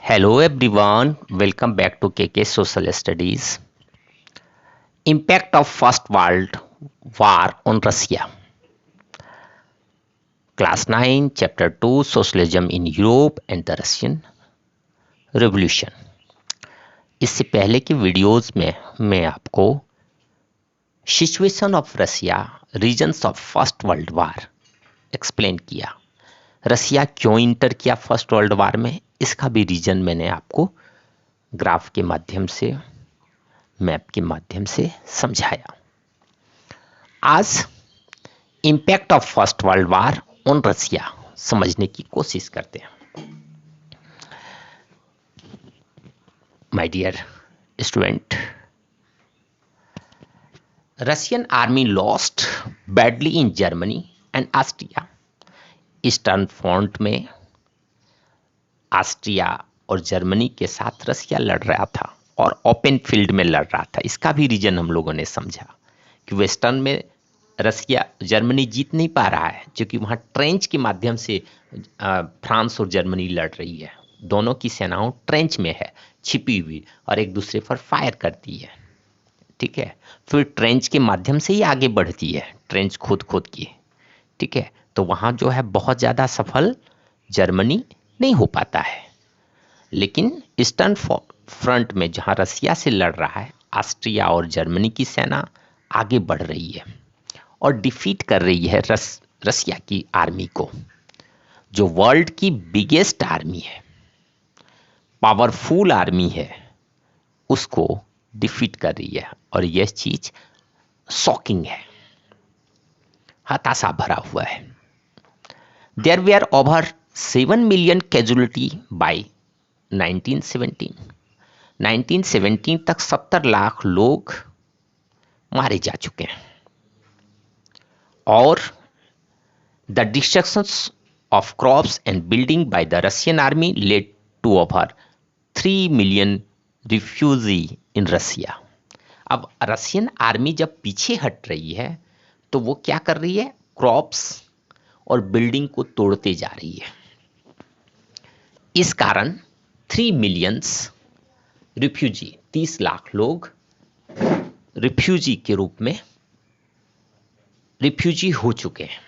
Hello everyone, welcome back to KK Social Studies. Impact of First World War on Russia. Class 9, Chapter 2, Socialism in Europe and the Russian Revolution. इससे पहले की videos में मैं आपको situation of Russia reasons of first world war explain किया। Russia क्यों inter किया first world वार में, इसका भी रीजन मैंने आपको ग्राफ के माध्यम से, मैप के माध्यम से समझाया। आज impact of first world war on Russia समझने की कोशिश करते हैं। My dear student, Russian army lost badly in Germany and Austria. Eastern front में ऑस्ट्रिया और जर्मनी के साथ रसिया लड़ रहा था और ओपन फील्ड में लड़ रहा था। इसका भी रीजन हम लोगों ने समझा कि वेस्टर्न में रसिया जर्मनी जीत नहीं पा रहा है, क्योंकि वहाँ ट्रेंच के माध्यम से फ्रांस और जर्मनी लड़ रही है। दोनों की सेनाओं ट्रेंच में है, छिपी हुई, और एक दूसरे पर फायर करती है। ठीक है, फिर ट्रेंच के माध्यम से ही आगे बढ़ती है, ट्रेंच खोद खोद के। ठीक है, तो वहाँ जो है बहुत ज़्यादा सफल जर्मनी नहीं हो पाता है। लेकिन ईस्टर्न फ्रंट में जहाँ रसिया से लड़ रहा है, ऑस्ट्रिया और जर्मनी की सेना आगे बढ़ रही है और डिफीट कर रही है रसिया की आर्मी को, जो वर्ल्ड की बिगेस्ट आर्मी है, पावरफुल आर्मी है, उसको डिफीट कर रही है। और यह चीज शॉकिंग है, हताशा भरा हुआ है। There were over 7 million casualty by 1917 तक 70 लाख लोग मारे जा चुके हैं। और the destructions of crops and building by the Russian army led to over 3 million refugee in Russia. अब रशियन आर्मी जब पीछे हट रही है तो वो क्या कर रही है, क्रॉप्स और बिल्डिंग को तोड़ते जा रही है। इस कारण 3 मिलियंस रिफ्यूजी, 30 लाख लोग रिफ्यूजी के रूप में रिफ्यूजी हो चुके हैं।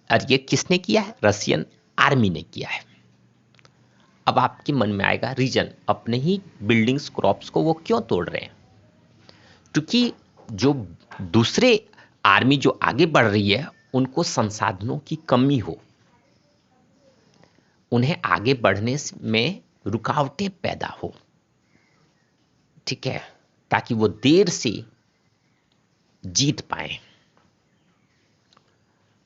और ये किसने किया है? रशियन आर्मी ने किया है। अब आपके मन में आएगा रीजन, अपने ही बिल्डिंग्स, क्रॉप्स को वो क्यों तोड़ रहे हैं? क्योंकि जो दूसरे आर्मी जो आगे बढ़ रही है, उनको संसाधनों की कमी हो, उन्हें आगे बढ़ने में रुकावटें पैदा हो। ठीक है, ताकि वो देर से जीत पाए।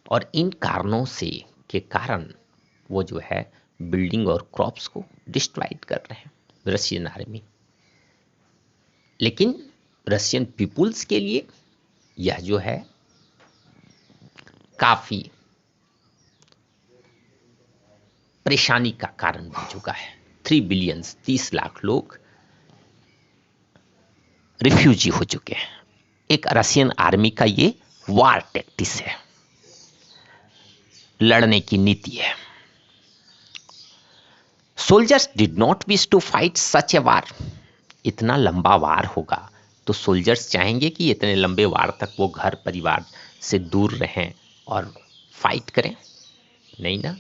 और इन कारणों से के कारण वो जो है बिल्डिंग और क्रॉप्स को डिस्ट्रॉय कर रहे हैं रशियन आर्मी। लेकिन रशियन पीपुल्स के लिए यह जो है काफी परेशानी का कारण बन चुका है। 3 बिलियन, 30 लाख लोग रिफ्यूजी हो चुके हैं। एक रशियन आर्मी का ये वार टैक्टिक्स है, लड़ने की नीति है। Soldiers did not wish to fight such a war. इतना लंबा वार होगा तो सोल्जर्स चाहेंगे कि इतने लंबे वार तक वो घर परिवार से दूर रहें और फाइट करें? नहीं ना।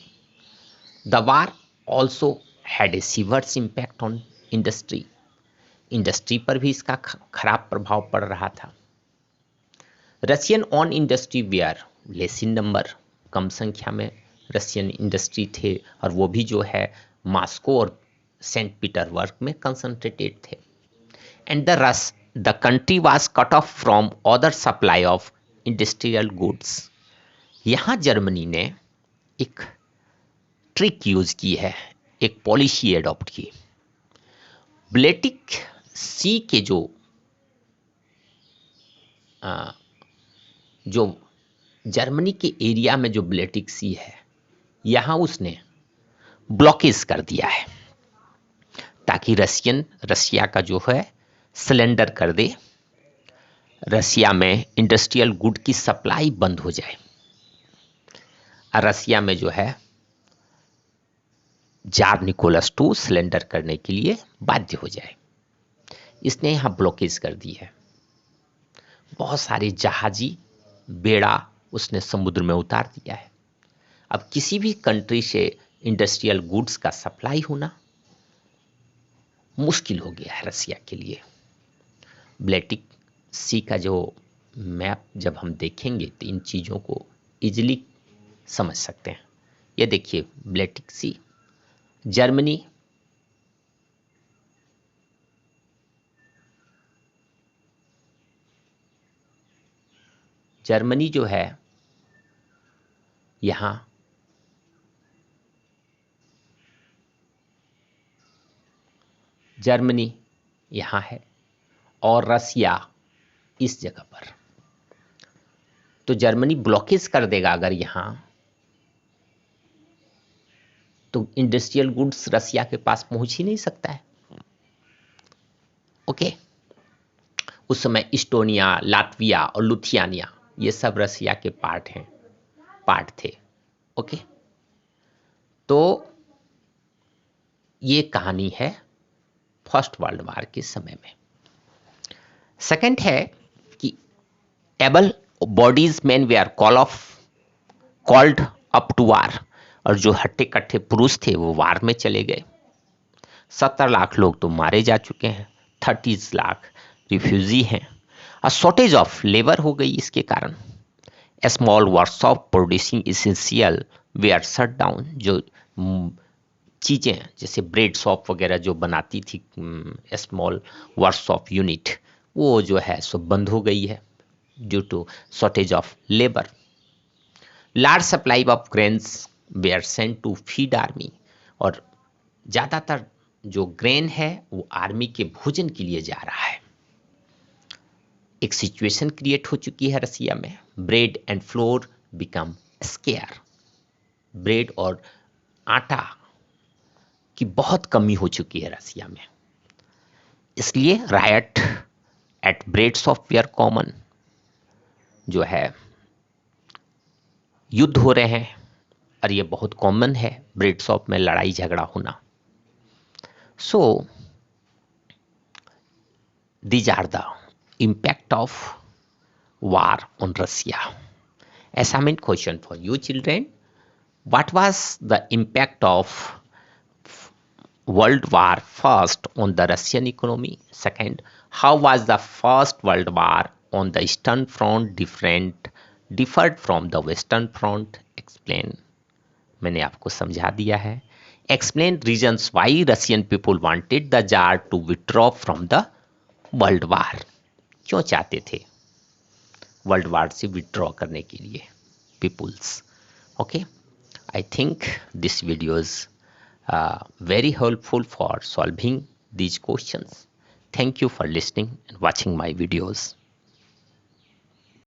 The war also had a severe impact on industry. Industry पर भी इसका खराब प्रभाव पड़ रहा था। Russian on industry where less in number, कम संख्या में रशियन इंडस्ट्री थे, और वो भी जो है मॉस्को और सेंट पीटर्सबर्ग में कंसंट्रेटेड थे। And the country was cut off from other supply of industrial goods. यहाँ जर्मनी ने एक ट्रिक यूज की है, एक पॉलिसी एडॉप्ट की। ब्लेटिक सी के जो जर्मनी के एरिया में जो ब्लेटिक सी है, यहाँ उसने ब्लॉकेज कर दिया है ताकि रसिया का जो है सिलेंडर कर दे, रसिया में इंडस्ट्रियल गुड की सप्लाई बंद हो जाए। रसिया में जो है जार निकोलस टू सरेंडर करने के लिए बाध्य हो जाए। इसने यहाँ ब्लॉकेज कर दी है। बहुत सारे जहाजी बेड़ा उसने समुद्र में उतार दिया है। अब किसी भी कंट्री से इंडस्ट्रियल गुड्स का सप्लाई होना मुश्किल हो गया है रसिया के लिए। ब्लैटिक सी का जो मैप जब हम देखेंगे तो इन चीज़ों को इजीली समझ सकते हैं। ये देखिए ब्लैटिक सी, जर्मनी, जर्मनी जो है यहाँ जर्मनी यहाँ है और रसिया इस जगह पर। तो जर्मनी ब्लॉकेज कर देगा अगर यहाँ, तो इंडस्ट्रियल गुड्स रसिया के पास पहुंच ही नहीं सकता है। ओके, उस समय इस्टोनिया, लातविया और लुथियानिया ये सब रसिया के पार्ट थे। ओके, तो ये कहानी है फर्स्ट वर्ल्ड वार के समय में। सेकंड है कि able bodies man were called up to war, और जो हट्टे कट्टे पुरुष थे वो वार में चले गए। 70 लाख लोग तो मारे जा चुके हैं, 30 लाख रिफ्यूजी हैं। अ शॉर्टेज ऑफ लेबर हो गई इसके कारण। Small workshop producing essential were shut down. जो चीज़ें जैसे ब्रेड शॉप वगैरह जो बनाती थी स्मॉल वर्कशॉप यूनिट, वो जो है सो बंद हो गई है due to shortage of labour. Large supply of grains were sent to feed army, और ज़्यादातर जो ग्रेन है वो आर्मी के भोजन के लिए जा रहा है। एक सिचुएशन क्रिएट हो चुकी है रसिया में। Bread and floor become square. Bread और आटा की बहुत कमी हो चुकी है रसिया में, इसलिए riot at bread shop were common. जो है युद्ध हो रहे हैं और ये बहुत कॉमन है ब्रेड शॉप में लड़ाई झगड़ा होना। So these are the impact of war on Russia. Assignment question for you children. What was the impact of World War First on the Russian economy? Second, how was the First World War on the Eastern Front differed from the Western Front? Explain. मैंने आपको समझा दिया है। Explain reasons why Russian people wanted the Tsar to withdraw from the World War. क्यों चाहते थे world war से withdraw करने के लिए peoples. Okay, I think this video is very helpful for solving these questions. Thank you for listening and watching my videos.